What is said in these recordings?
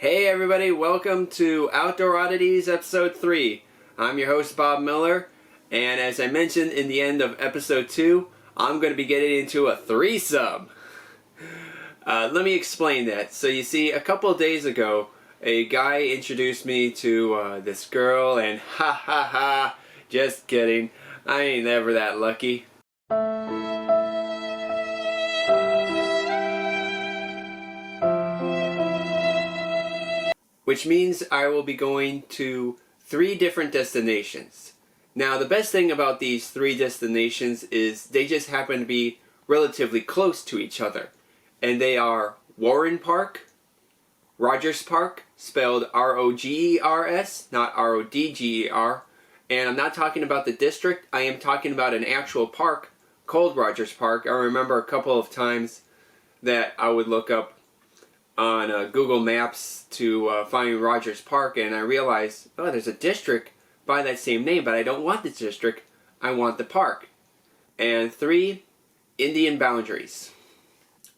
Hey everybody, welcome to Outdoor Oddities episode 3. I'm your host Bob Miller, and as I mentioned in the end of episode 2, I'm going to be getting into a threesome. Let me explain that. So you see, a couple of days ago, a guy introduced me to this girl, and ha ha ha, just kidding, I ain't never that lucky. Which means I will be going to 3 different destinations. Now the best thing about these 3 destinations is they just happen to be relatively close to each other. And they are Warren Park, Rogers Park, spelled R-O-G-E-R-S, not R-O-D-G-E-R. And I'm not talking about the district, I am talking about an actual park called Rogers Park. I remember a couple of times that I would look up on Google Maps to find Rogers Park, and I realized, oh, there's a district by that same name, but I don't want the district, I want the park. And 3, Indian boundaries.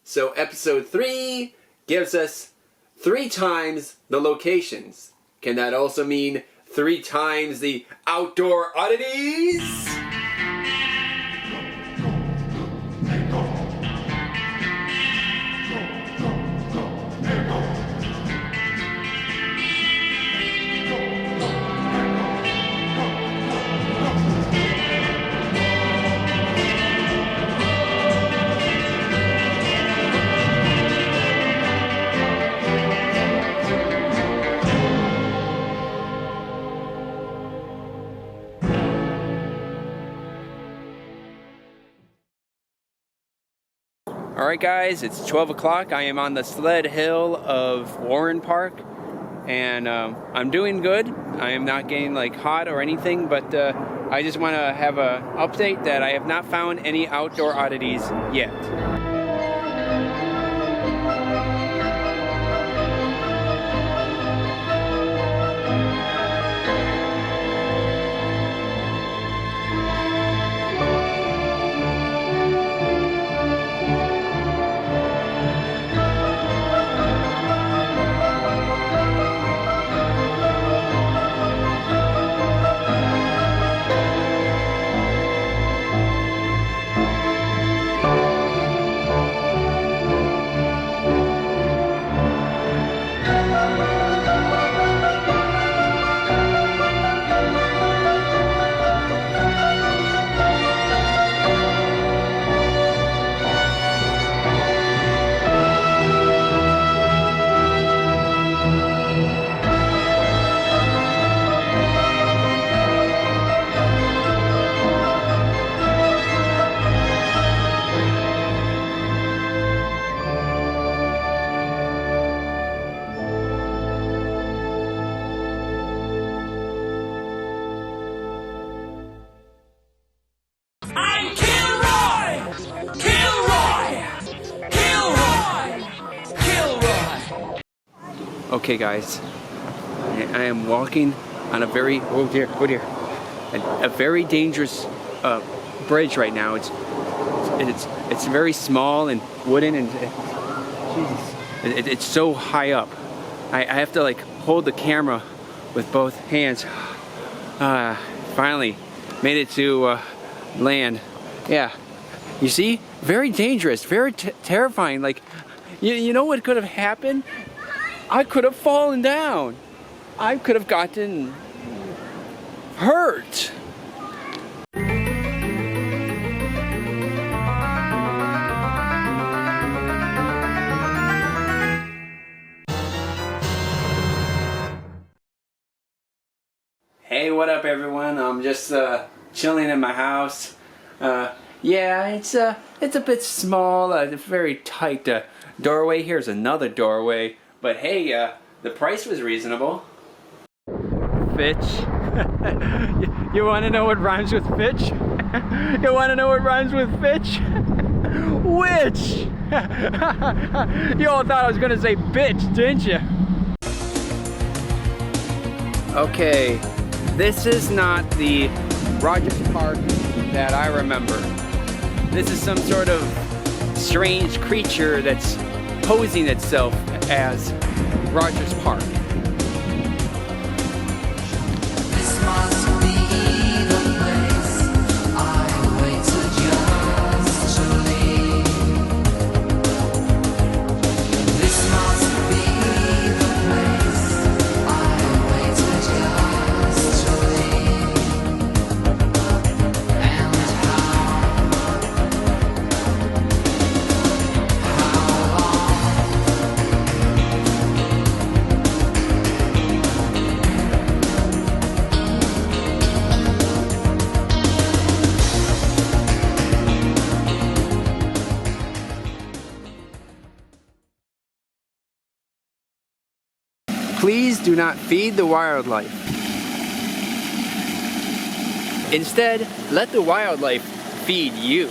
So episode 3 gives us 3 times the locations. Can that also mean 3 times the outdoor oddities? Alright guys, it's 12 o'clock. I am on the sled hill of Warren Park, and I'm doing good. I am not getting like hot or anything, but I just want to have an update that I have not found any outdoor oddities yet. Okay guys, I am walking on a very, oh dear, a very dangerous bridge right now. It's very small and wooden, and Jesus, it's so high up. I have to like hold the camera with both hands. Finally made it to land. Yeah, you see, very dangerous, very terrifying. Like, you know what could have happened? I could have fallen down. I could have gotten hurt. Hey, what up everyone? I'm just chilling in my house. Yeah, it's a bit small, a very tight doorway. Here's another doorway. But hey, the price was reasonable. Fitch. You want to know what rhymes with Fitch? You want to know what rhymes with Fitch? Witch! You all thought I was going to say bitch, didn't you? Okay, this is not the Rogers Park that I remember. This is some sort of strange creature that's posing itself as Rogers Park. This must be the place I waited just to leave. This must be the place I waited just to leave. And how long? Please do not feed the wildlife. Instead, let the wildlife feed you.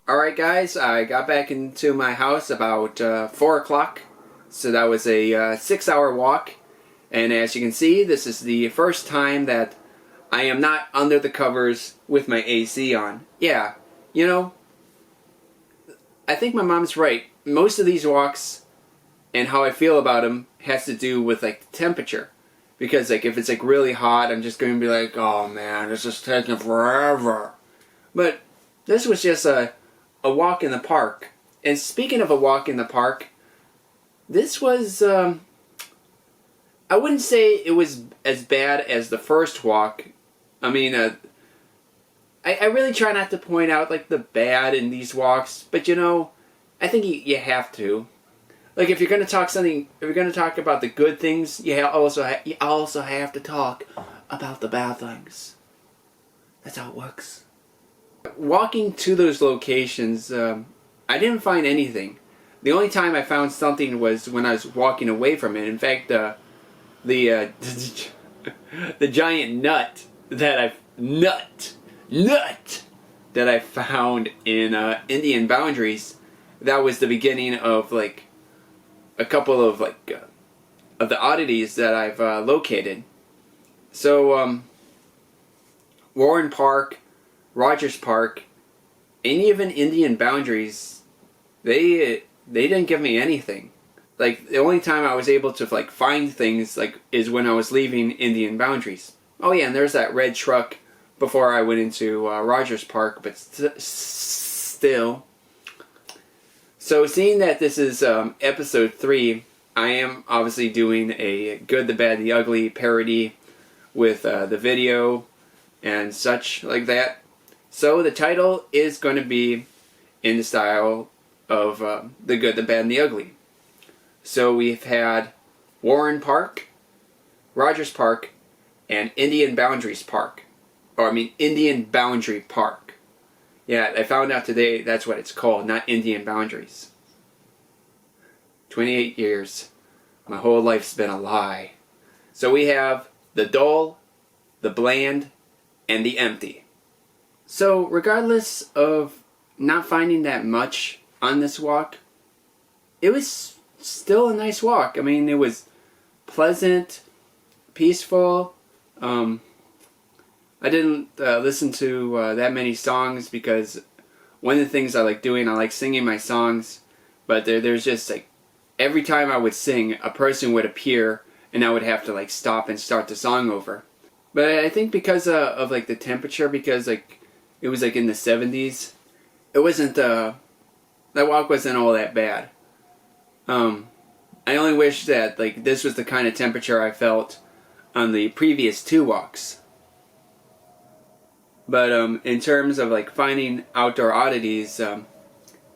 Alright guys, I got back into my house about 4 o'clock, so that was a 6-hour walk, and as you can see, this is the first time that I am not under the covers with my AC on. Yeah, you know, I think my mom's right. Most of these walks and how I feel about them has to do with like the temperature. Because like if it's like really hot, I'm just going to be like, oh man, this is taking forever. But this was just a walk in the park. And speaking of a walk in the park, this was, I wouldn't say it was as bad as the first walk. I mean, I really try not to point out like the bad in these walks, but you know, I think you have to. Like if you're gonna talk about the good things, you also have to talk about the bad things. That's how it works. Walking to those locations, I didn't find anything. The only time I found something was when I was walking away from it. In fact, the giant nut that I found in Indian Boundaries, that was the beginning of like a couple of of the oddities that I've located. So Warren Park, Rogers Park, and even Indian Boundaries, they didn't give me anything. Like the only time I was able to like find things like is when I was leaving Indian Boundaries. Oh yeah, and there's that red truck before I went into Rogers Park, but still. So seeing that this is episode 3, I am obviously doing a Good, the Bad, the Ugly parody with the video and such like that. So the title is going to be in the style of The Good, the Bad, and the Ugly. So we've had Warren Park, Rogers Park, and Indian Boundaries Park. Or I mean Indian Boundary Park. Yeah, I found out today that's what it's called, not Indian Boundaries. 28 years. My whole life's been a lie. So we have the dull, the bland, and the empty. So regardless of not finding that much on this walk, it was still a nice walk. I mean, it was pleasant, peaceful. I didn't listen to that many songs because one of the things I like doing, I like singing my songs, but there's just like every time I would sing, a person would appear and I would have to like stop and start the song over. But I think because of like the temperature, because like it was like in the 70s, it wasn't that walk wasn't all that bad. I only wish that like this was the kind of temperature I felt on the previous 2 walks. But in terms of like finding outdoor oddities,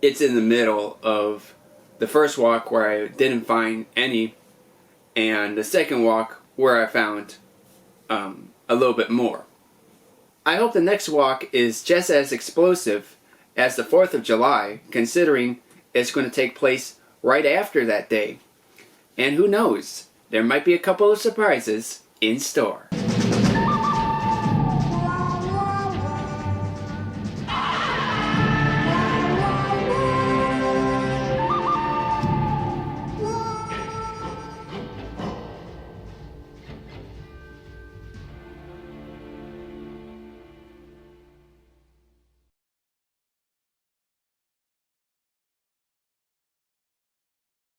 it's in the middle of the first walk where I didn't find any, and the second walk where I found a little bit more. I hope the next walk is just as explosive as the 4th of July, considering it's going to take place right after that day. And who knows, there might be a couple of surprises in store.